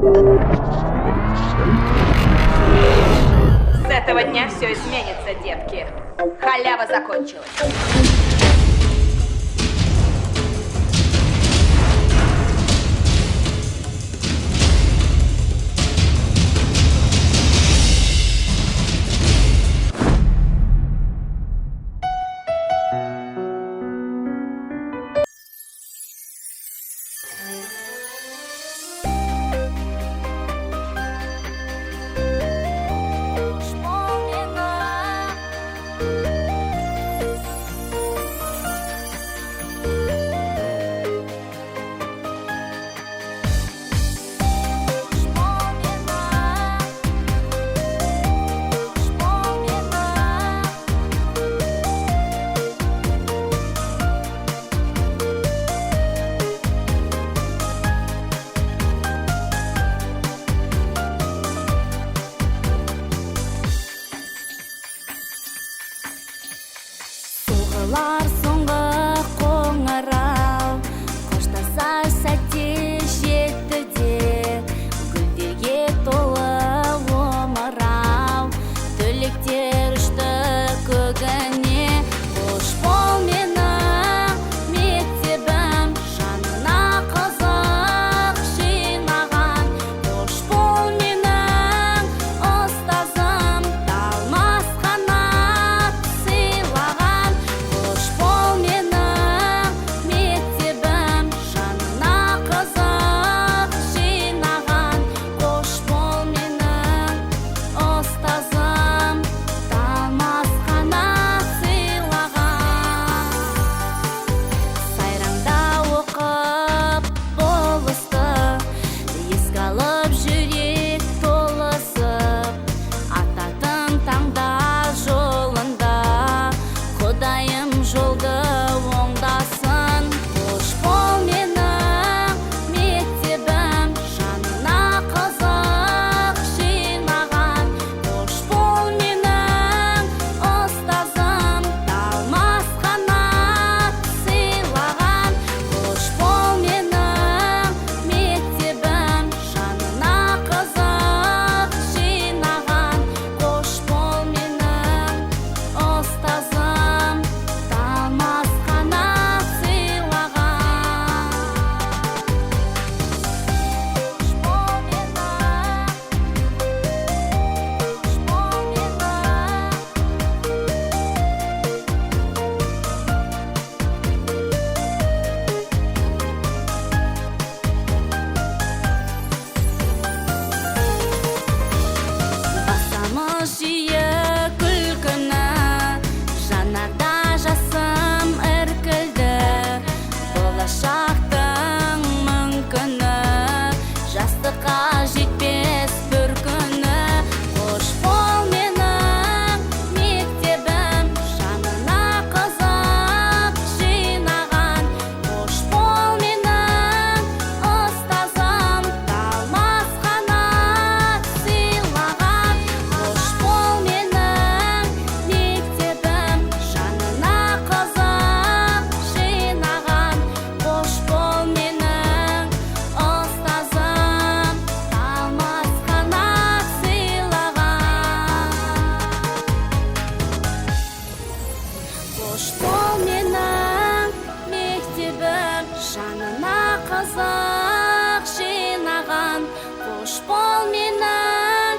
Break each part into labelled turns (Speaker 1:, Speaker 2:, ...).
Speaker 1: С этого дня все изменится, детки. Халява закончилась.
Speaker 2: Soğular soңғы қоңырау, қоштаса сәтте жетті де, гүлдерге толы омырау, түлектер ұшты көгіне. Қош бол менің мектебім, жанына қызық жинаған. Қош бол менің ұстазым, талмас қанат сыйлаған. Қош бол менің мектебім, жанына қызық жинаған. Қош бол менің ұстазым, талмас қанат сыйлаған. Сайранда оқып болысты, еске алып жүрек толысып, ататын таңда жолында, Құдайым жолды оңдасын. Қош бол менің мектебім, жанына қызық жинаған. Қош бол менің ұстазым, талмас қанат сыйлаған. Қош бол менің мектебім, жанына қызық жинаған. Қош бол менің ұстазым, талмас қанат сыйлаған. Қош бол Басамыз жиі күлкіні, жанарда жасым іркілді. Болашақтың мүмкіні, жастыққа жетпес бір күні. Қош бол менің мектебім, жанына қызық жинаған. Қош бол менің ұстазым, талмас қанат сыйлаған. Қош бол менің мектебім, жанына қызық жинаған. Қош бол менің ұстазым, талмас қанат сыйлаған. Қош бол менің мектебім, жанына қызық жинаған. Қош бол менің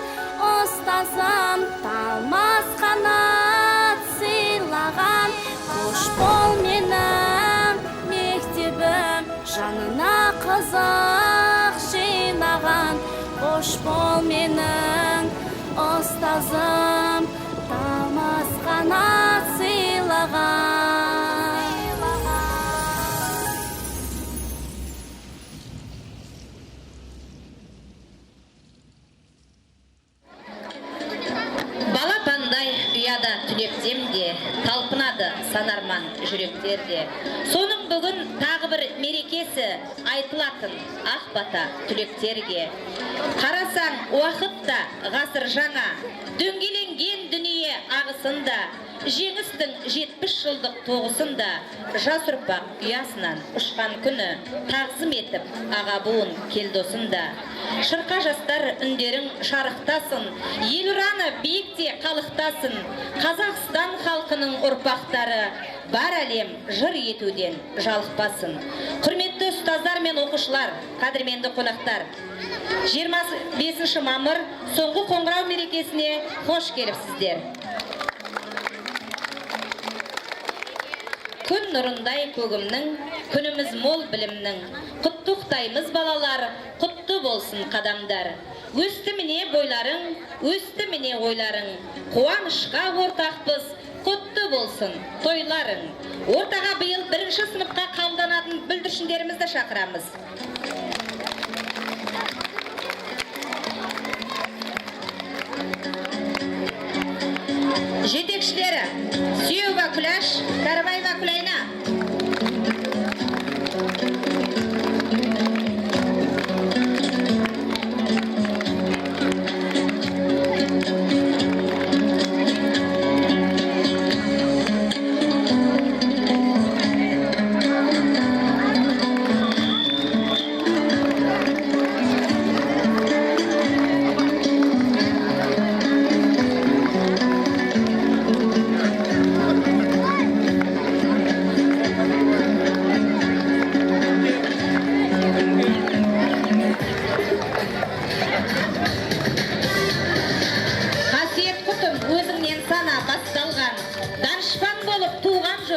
Speaker 2: ұстазым, талмас қанат сыйлаған. Қош бол менің мектебім, жанына қызық жинаған. Қош бол менің ұстазым, талмас қанат сыйлаған.
Speaker 3: Балапандай ұяда түлектем де, талпынады санарман жүректерде. Соның бүгін тағы тағы бір мерекесі айтылатын ақ бата түлектерге. Қарасаң уақытта ғасыр жаңа, дөңгеленген дүние ағысында, жеңістің 70 жылдық тоғысында, жас ұрпақ ұясынан ұшқан күні тағзым етіп аға буын келдосында. Шырқа жастар үндерің шарықтасын, ел ұраны биікте қалықтасын, Қазақстан халқының ұрпақтары бар әлем жыр етуден жалықпасын. Құрметті ұстаздар мен оқушылар, қадірменді қонақтар, 25 мамыр соңғы қоңырау мерекесіне қош келіпсіздер. Күн нұрындай көгімнің, күніміз мол білімнің, құттықтаймыз балалар, құтты болсын қадамдар. Өсті міне бойларың, өсті міне ойларың, қуанышқа ортақпыз, құтты болсын тойларың. Ортаға биыл 1-ші сыныпқа қабылданатын бүлдіршіндерімізді шақырамыз. Жетекшілері Сүйеуова Күләш, Карабаева Күлайна.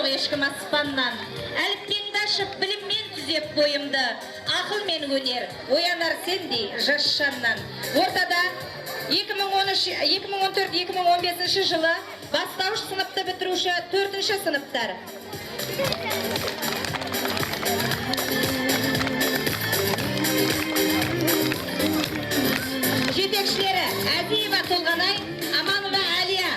Speaker 3: Ешкім аспаннан, әліппенді ашып біліммен түзеп бойымды, ақыл мен өнер оянар сендей жас жаннан. Ортада 2014-2015 жылы бастауыш сыныпты бітіруші 4-ші сыныптар. Жетекшілері Әдиева Толғанай, Аманова Әлия.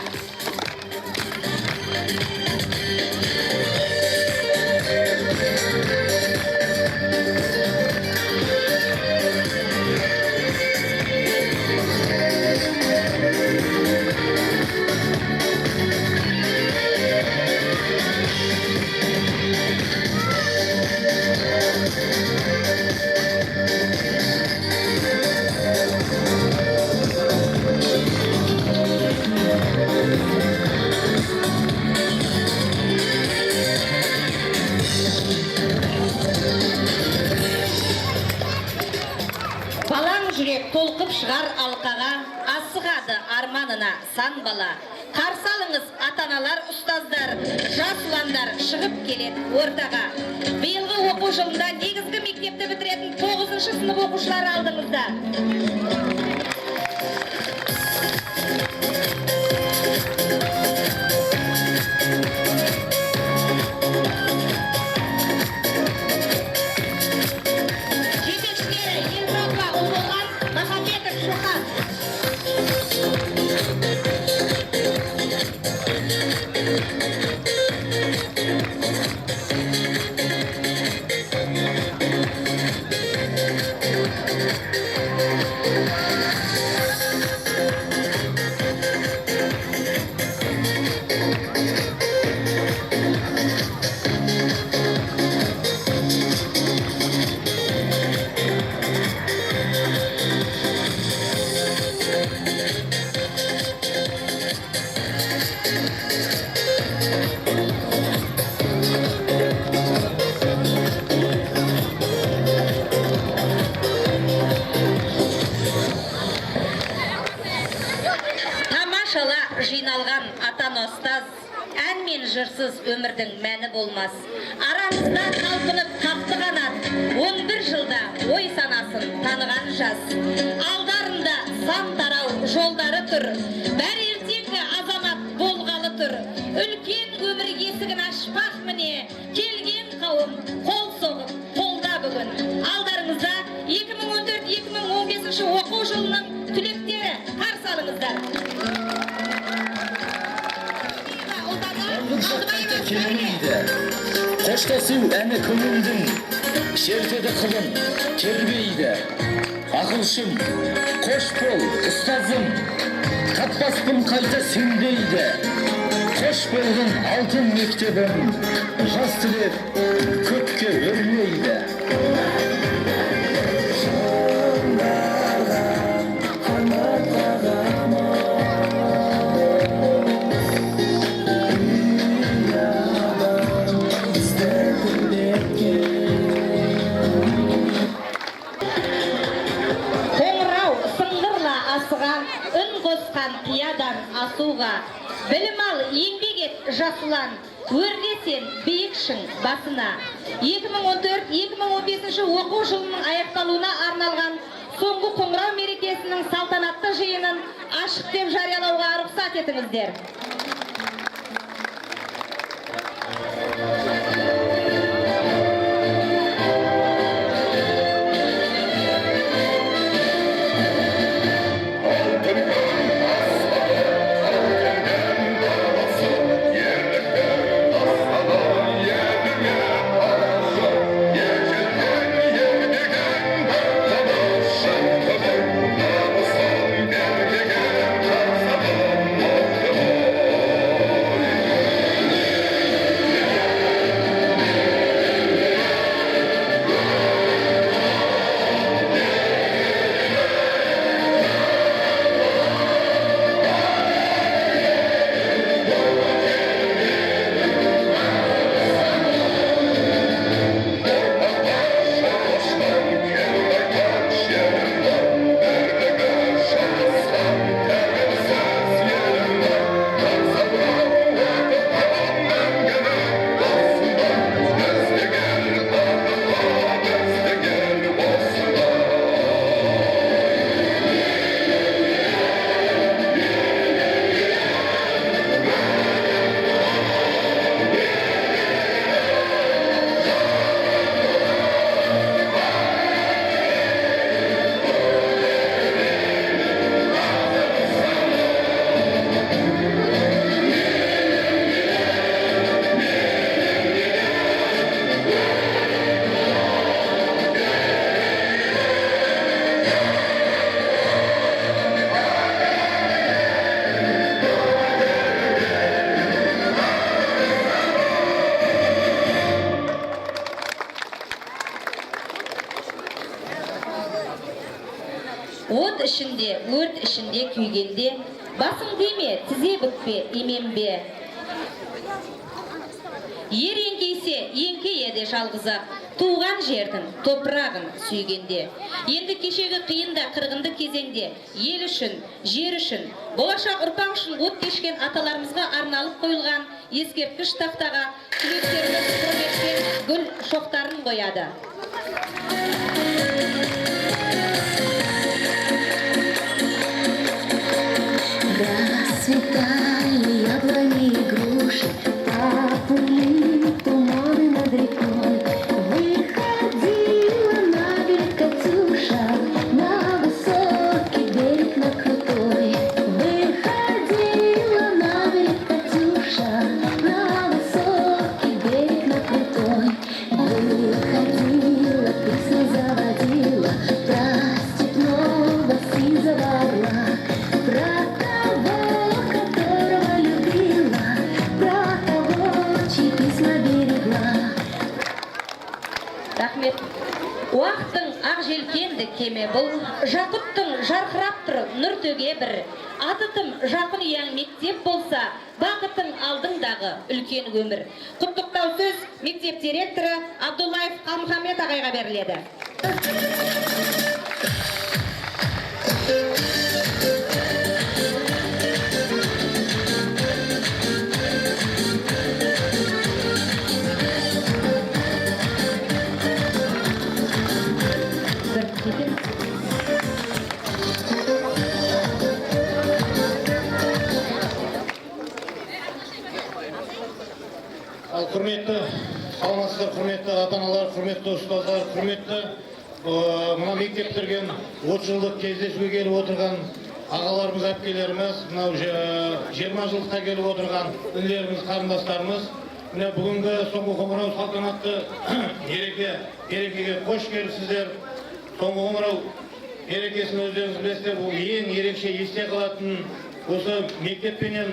Speaker 3: Толқып шығар алқаға, асығады арманына сан бала. Қарсы алыңыз ата-аналар, ұстаздар, жас ұландар шығып келеді ортаға. Биылғы оқу жылында негізгі мектепті бітіретін 9-ші сынып оқушылары алдыңызда. Жиналған атан ұстаз, ән мен жырсыз өмірдің мәні болмас. Арамызда қалпынып қақты қанат, 11 жылда ой санасын таныған жас. Алдарында сан тарау жолдары тұр, бәр ертеңгі азамат болғалы тұр. Үлкен өмір есігін ашпақ міне, келген қауым қол соғып, қолда бүгін. Алдарыңызда 2014-2015 оқу жылының түлектері, қарсы алыңыздар.
Speaker 4: Aldırmayın. Қоштасу әні көңілдің, шертеді қылын, тербейді. Ақылшым, қош бол, ұстазым, таппаспын қайта сендейді. Қош болғын алтын мектебім, жас тілеп көпке өрмейді.
Speaker 3: Үн қосқан қиядан асуға, білім ал еңбек ет жасылан, өрлесен биікшің басына. 2014-2015 оқу жылының аяқталуына арналған соңғы қоңырау мерекесінің салтанатты жиынын ашық деп жариялауға рұқсат етіңіздер. От ішінде, өрт ішінде күйгенде, басың дейме, тізе бүкпе, именбе. Ер еңкейсе, еңкейеді жалғызақ, туған жердің топырағын сүйгенде. Енді кешегі қиында қырғынды кезеңде, ел үшін, жер үшін, болашақ ұрпақ үшін от кешкен аталарымызға арналып қойылған ескерткіш тақтаға түлектеріміз құрметпен гүл шоқтарын қояды.
Speaker 5: Расцветали яблони и груши, поплыли туманы над рекой. Выходила на берег Катюша, на высокий берег, на крутой. Выходила на берег Катюша, на высокий берег, на крутой. Выходила, песню заводила про степного сизого орла, про
Speaker 3: рахмет. Уақыттың ақ желкенді кеме бұл, жақұттың жарқырап тұр нұр төге бір. Атытым жақын ұяң мектеп болса, бақытың алдыңдағы үлкен өмір. Құттықтау сөз мектеп директоры Абдуллаев Қалмұхаммед ағайға беріледі.
Speaker 6: Құрметті саламатсыздар, құрметті ата-аналар, құрметті ұстаздар, құрметті мына мектептерген 30 жылдық кездесуге келіп отырған ағаларымыз, әпкелеріміз, мынау 20 жылдыққа келіп отырған інілеріміз, қарындастарымыз, міне бүгінгі соңғы қоңырау салтанатты мерекеге қош келіпсіздер. Соңғы қоңырау мерекесін өздеріңіз білесіздер, бұл ең ерекше есте қалатын осы мектеппенен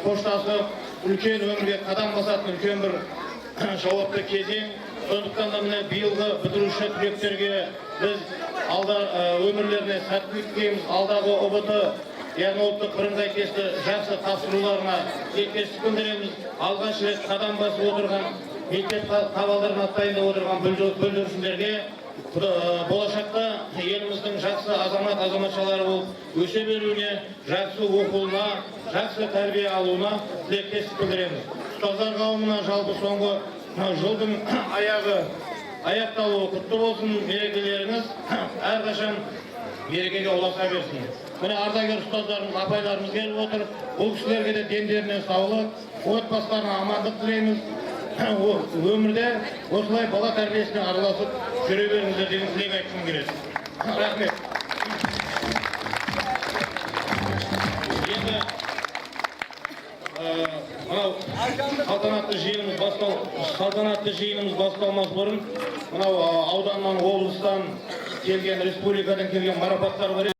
Speaker 6: қоштасып үлкен өмірге қадам басатын үлкен бір жауапты кезең. Сондықтан да міне биылғы бітіруші түлектерге біз өмірлеріне сәттілік тілейміз. Алдағы ұбт, яғни ұлттық бірыңғай тесті жақсы тапсыруларына тілектестік білдіреміз. Алғаш рет қадам басып отырған мектеп табалдырығына дайындап отырған бүлдіршіндерге болашақта еліміздің жақсы азамат азаматшалары болып өсе беруіне, жақсы оқуына, жақсы тәрбие алуына тілектестік білдіреміз. Ұстаздар қауымына жалпы соңғы жылдың аяқталуы құтты болсын, мерекелеріңіз әрқашан мерекеге ұласа берсін. Міне ардагер ұстаздарымыз, апайларымыз келіп отыр. Бұл кісілерге де дендеріне саулық, отбасыларына амандық тілейміз. Өмірде осылай бала тәрбиесіне араласып жүре беріңіздер деген тілек айтқым келеді. Рахмет. Енді мынау салтанатты жиынымыз басталмас бұрын мынау ауданнан, облыстан келген, республикадан келген марапаттар бар.